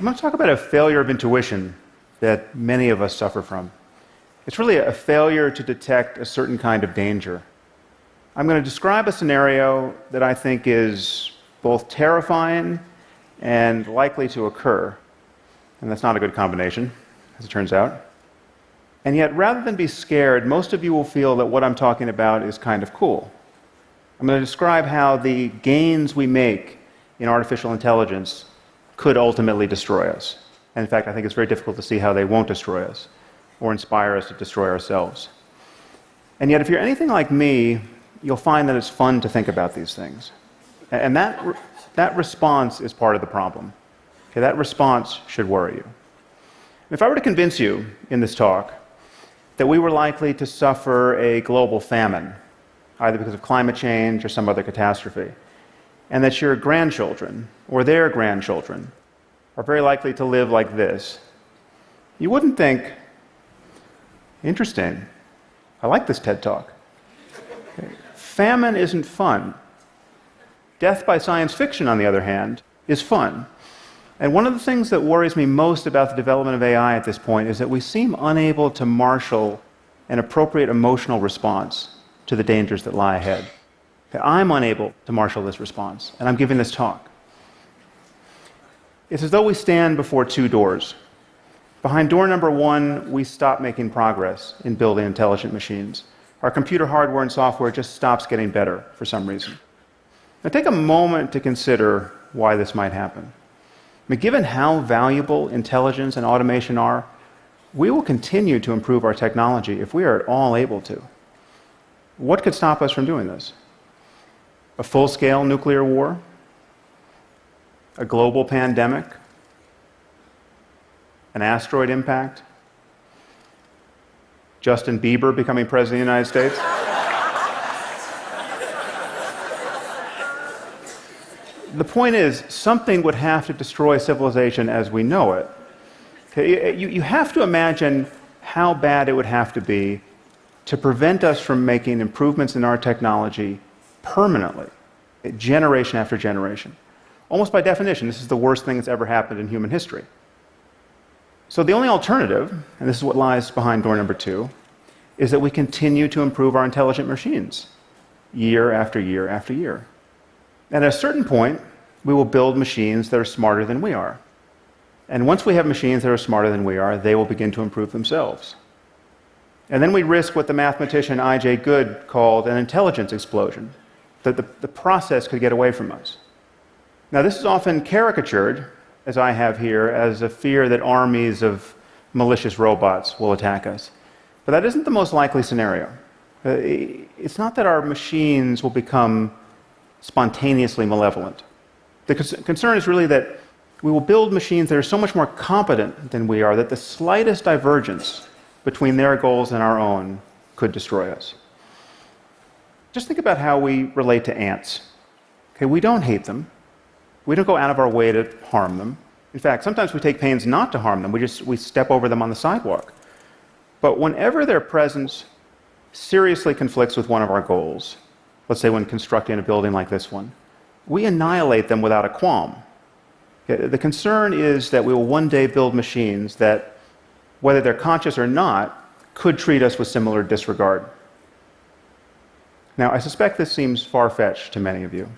I'm going to talk about a failure of intuition that many of us suffer from. It's really a failure to detect a certain kind of danger. I'm going to describe a scenario that I think is both terrifying and likely to occur. And that's not a good combination, as it turns out. And yet, rather than be scared, most of you will feel that what I'm talking about is kind of cool. I'm going to describe how the gains we make in artificial intelligence could ultimately destroy us. And in fact, I think it's very difficult to see how they won't destroy us or inspire us to destroy ourselves. And yet, if you're anything like me, you'll find that it's fun to think about these things. And that response is part of the problem. Okay, that response should worry you. If I were to convince you in this talk that we were likely to suffer a global famine, either because of climate change or some other catastrophe, and that your grandchildren or their grandchildren are very likely to live like this, you wouldn't think, interesting, I like this TED Talk. Okay. Famine isn't fun. Death by science fiction, on the other hand, is fun. And one of the things that worries me most about the development of AI at this point is that we seem unable to marshal an appropriate emotional response to the dangers that lie ahead. Okay, I'm unable to marshal this response, and I'm giving this talk. It's as though we stand before two doors. Behind door number one, we stop making progress in building intelligent machines. Our computer hardware and software just stops getting better for some reason. Now take a moment to consider why this might happen. I mean, given how valuable intelligence and automation are, we will continue to improve our technology if we are at all able to. What could stop us from doing this? A full-scale nuclear war? A global pandemic? An asteroid impact? Justin Bieber becoming president of the United States? The point is, something would have to destroy civilization as we know it. Okay, you have to imagine how bad it would have to be to prevent us from making improvements in our technology permanently, generation after generation. Almost by definition, this is the worst thing that's ever happened in human history. So the only alternative, and this is what lies behind door number two, is that we continue to improve our intelligent machines year after year after year. And at a certain point, we will build machines that are smarter than we are. And once we have machines that are smarter than we are, they will begin to improve themselves. And then we risk what the mathematician I.J. Good called an intelligence explosion, that the process could get away from us. Now, this is often caricatured, as I have here, as a fear that armies of malicious robots will attack us. But that isn't the most likely scenario. It's not that our machines will become spontaneously malevolent. The concern is really that we will build machines that are so much more competent than we are that the slightest divergence between their goals and our own could destroy us. Just think about how we relate to ants. Okay, we don't hate them. We don't go out of our way to harm them. In fact, sometimes we take pains not to harm them. We step over them on the sidewalk. But whenever their presence seriously conflicts with one of our goals, let's say when constructing a building like this one, we annihilate them without a qualm. Okay, the concern is that we will one day build machines that, whether they're conscious or not, could treat us with similar disregard. Now, I suspect this seems far-fetched to many of you.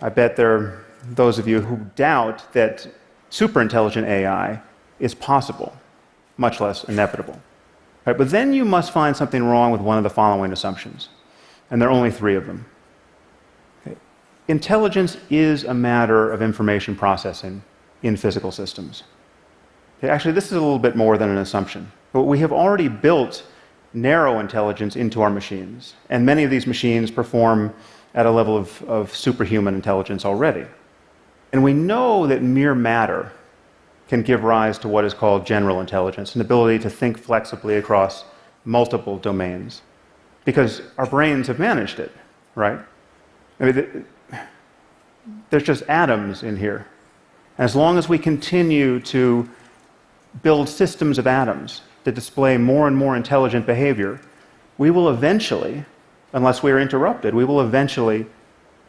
I bet there are those of you who doubt that superintelligent AI is possible, much less inevitable. Right, but then you must find something wrong with one of the following assumptions, and there are only three of them. Okay. Intelligence is a matter of information processing in physical systems. Okay, actually, this is a little bit more than an assumption. But we have already built narrow intelligence into our machines, and many of these machines perform at a level of superhuman intelligence already. And we know that mere matter can give rise to what is called general intelligence, an ability to think flexibly across multiple domains, because our brains have managed it, right? I mean, there's just atoms in here. And as long as we continue to build systems of atoms that display more and more intelligent behavior, we will eventually, unless we are interrupted, we will eventually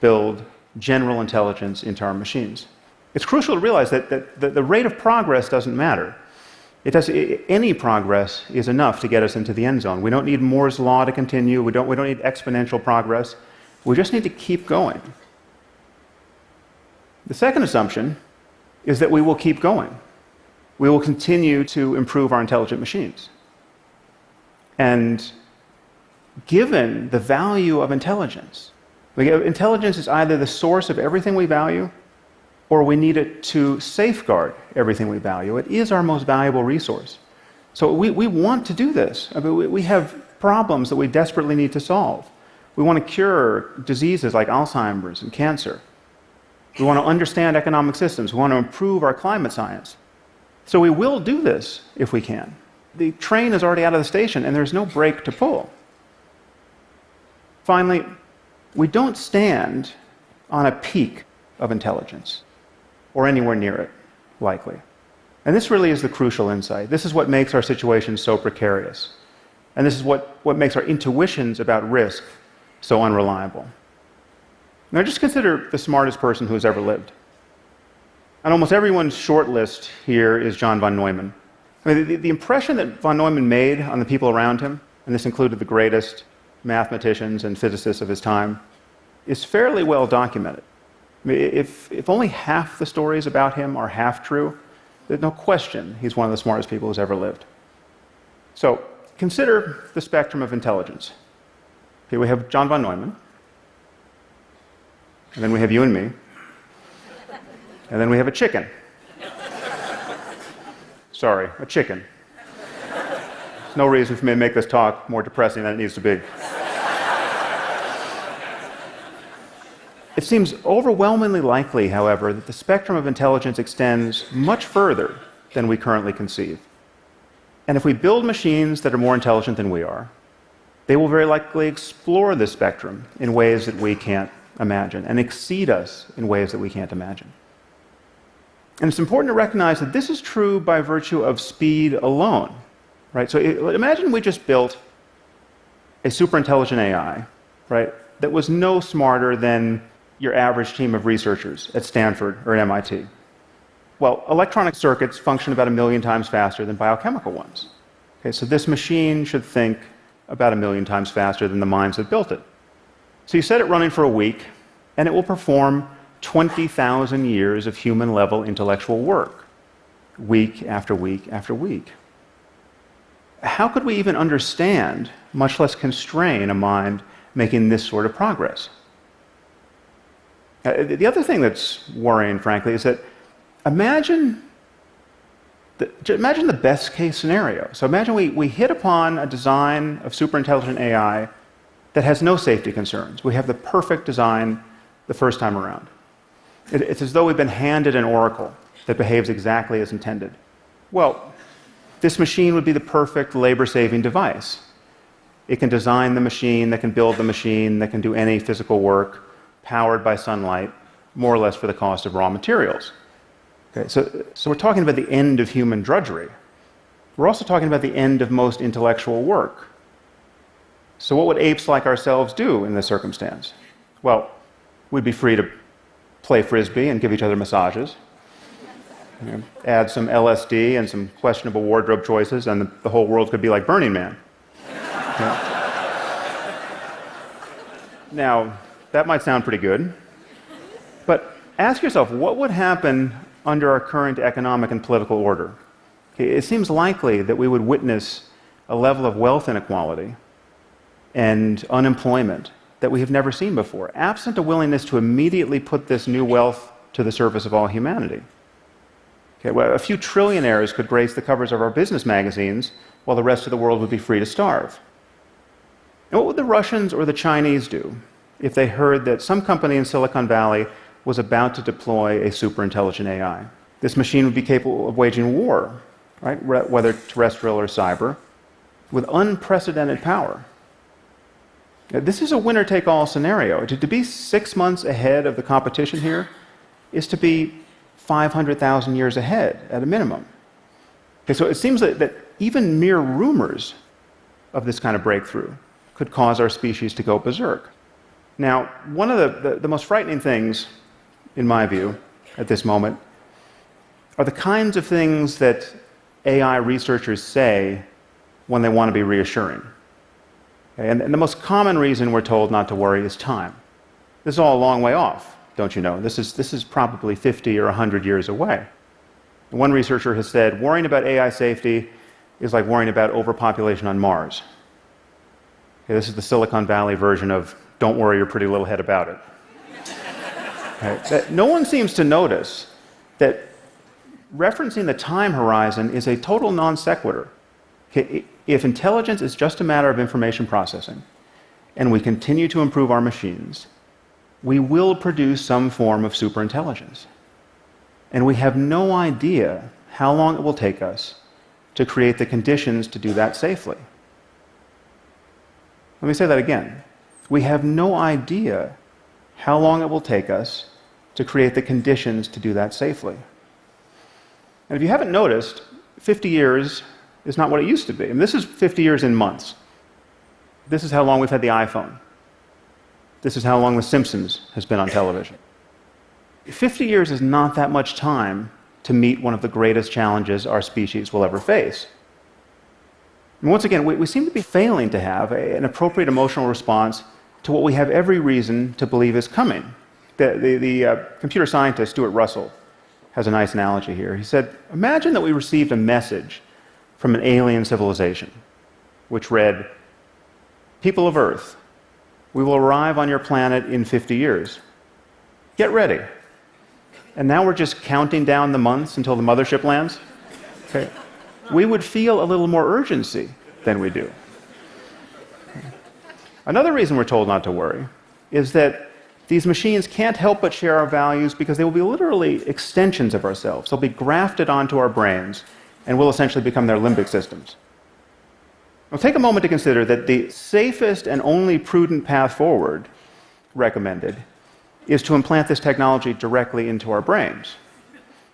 build general intelligence into our machines. It's crucial to realize that the rate of progress doesn't matter. Any progress is enough to get us into the end zone. We don't need Moore's law to continue. We don't need exponential progress. We just need to keep going. The second assumption is that we will keep going. We will continue to improve our intelligent machines. And given the value of intelligence, intelligence is either the source of everything we value, or we need it to safeguard everything we value. It is our most valuable resource. So we want to do this. I mean, we have problems that we desperately need to solve. We want to cure diseases like Alzheimer's and cancer. We want to understand economic systems. We want to improve our climate science. So we will do this if we can. The train is already out of the station, and there's no brake to pull. Finally, we don't stand on a peak of intelligence, or anywhere near it, likely. And this really is the crucial insight. This is what makes our situation so precarious. And this is what makes our intuitions about risk so unreliable. Now just consider the smartest person who has ever lived. On almost everyone's short list here is John von Neumann. I mean, the impression that von Neumann made on the people around him, and this included the greatest mathematicians and physicists of his time, is fairly well documented. I mean, if only half the stories about him are half true, there's no question he's one of the smartest people who's ever lived. So consider the spectrum of intelligence. Okay, we have John von Neumann, and then we have you and me, and then we have a chicken. Sorry, a chicken. There's no reason for me to make this talk more depressing than it needs to be. It seems overwhelmingly likely, however, that the spectrum of intelligence extends much further than we currently conceive. And if we build machines that are more intelligent than we are, they will very likely explore this spectrum in ways that we can't imagine and exceed us in ways that we can't imagine. And it's important to recognize that this is true by virtue of speed alone. Right? So imagine we just built a super intelligent AI, right, that was no smarter than your average team of researchers at Stanford or at MIT. Well, electronic circuits function about 1 million times faster than biochemical ones. Okay, so this machine should think about 1 million times faster than the minds that built it. So you set it running for a week, and it will perform 20,000 years of human-level intellectual work, week after week after week. How could we even understand, much less constrain, a mind making this sort of progress? The other thing that's worrying, frankly, is that imagine the best-case scenario. So imagine we hit upon a design of superintelligent AI that has no safety concerns. We have the perfect design the first time around. It's as though we've been handed an oracle that behaves exactly as intended. Well, this machine would be the perfect labor-saving device. It can design the machine, that can build the machine, that can do any physical work, powered by sunlight, more or less for the cost of raw materials. Okay, so we're talking about the end of human drudgery. We're also talking about the end of most intellectual work. So what would apes like ourselves do in this circumstance? Well, we'd be free to play frisbee and give each other massages. You know, add some LSD and some questionable wardrobe choices, and the whole world could be like Burning Man. Okay. Now, that might sound pretty good, but ask yourself, what would happen under our current economic and political order? Okay, it seems likely that we would witness a level of wealth inequality and unemployment that we have never seen before, absent a willingness to immediately put this new wealth to the service of all humanity. Okay, well, a few trillionaires could grace the covers of our business magazines, while the rest of the world would be free to starve. And what would the Russians or the Chinese do if they heard that some company in Silicon Valley was about to deploy a superintelligent AI? This machine would be capable of waging war, right, whether terrestrial or cyber, with unprecedented power. Now, this is a winner-take-all scenario. To be 6 months ahead of the competition here is to be 500,000 years ahead at a minimum. Okay, so it seems that even mere rumors of this kind of breakthrough could cause our species to go berserk. Now, one of the most frightening things, in my view, at this moment are the kinds of things that AI researchers say when they want to be reassuring. Okay? And the most common reason we're told not to worry is time. This is all a long way off, don't you know? This is probably 50 or 100 years away. One researcher has said, worrying about AI safety is like worrying about overpopulation on Mars. Okay, this is the Silicon Valley version of, don't worry your pretty little head about it. Okay, no one seems to notice that referencing the time horizon is a total non sequitur. Okay, if intelligence is just a matter of information processing, and we continue to improve our machines, we will produce some form of superintelligence. And we have no idea how long it will take us to create the conditions to do that safely. Let me say that again. We have no idea how long it will take us to create the conditions to do that safely. And if you haven't noticed, 50 years is not what it used to be. I mean, this is 50 years in months. This is how long we've had the iPhone. This is how long The Simpsons has been on television. 50 years is not that much time to meet one of the greatest challenges our species will ever face. And once again, we seem to be failing to have an appropriate emotional response to what we have every reason to believe is coming. The computer scientist Stuart Russell has a nice analogy here. He said, imagine that we received a message from an alien civilization, which read, "People of Earth, we will arrive on your planet in 50 years. Get ready." And now we're just counting down the months until the mothership lands? Okay. We would feel a little more urgency than we do. Another reason we're told not to worry is that these machines can't help but share our values because they will be literally extensions of ourselves. They'll be grafted onto our brains and will essentially become their limbic systems. Now, take a moment to consider that the safest and only prudent path forward recommended is to implant this technology directly into our brains.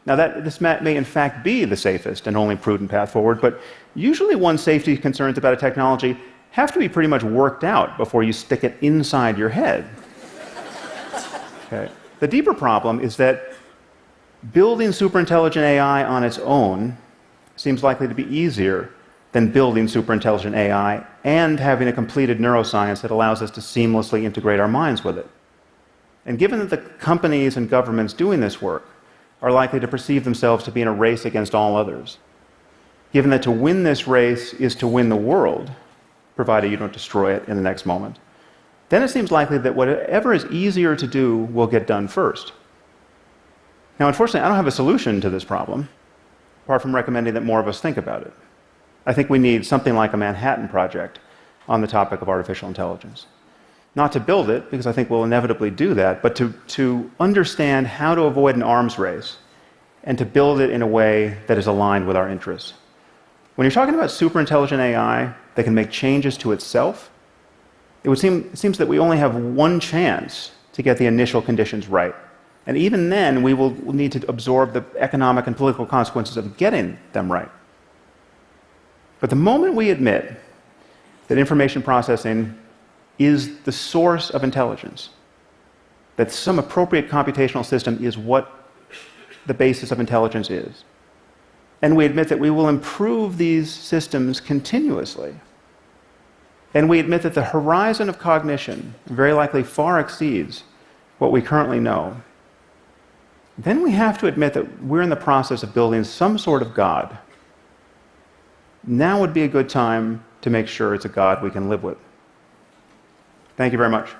Now, this may in fact be the safest and only prudent path forward, but usually one's safety concerns about a technology have to be pretty much worked out before you stick it inside your head. Okay. The deeper problem is that building superintelligent AI on its own seems likely to be easier than building superintelligent AI and having a completed neuroscience that allows us to seamlessly integrate our minds with it. And given that the companies and governments doing this work are likely to perceive themselves to be in a race against all others, given that to win this race is to win the world, provided you don't destroy it in the next moment, then it seems likely that whatever is easier to do will get done first. Now, unfortunately, I don't have a solution to this problem, apart from recommending that more of us think about it. I think we need something like a Manhattan Project on the topic of artificial intelligence. Not to build it, because I think we'll inevitably do that, but to understand how to avoid an arms race and to build it in a way that is aligned with our interests. When you're talking about superintelligent AI that can make changes to itself, it seems that we only have one chance to get the initial conditions right. And even then, we will need to absorb the economic and political consequences of getting them right. But the moment we admit that information processing is the source of intelligence, that some appropriate computational system is what the basis of intelligence is, and we admit that we will improve these systems continuously, and we admit that the horizon of cognition very likely far exceeds what we currently know, then we have to admit that we're in the process of building some sort of God. Now would be a good time to make sure it's a God we can live with. Thank you very much.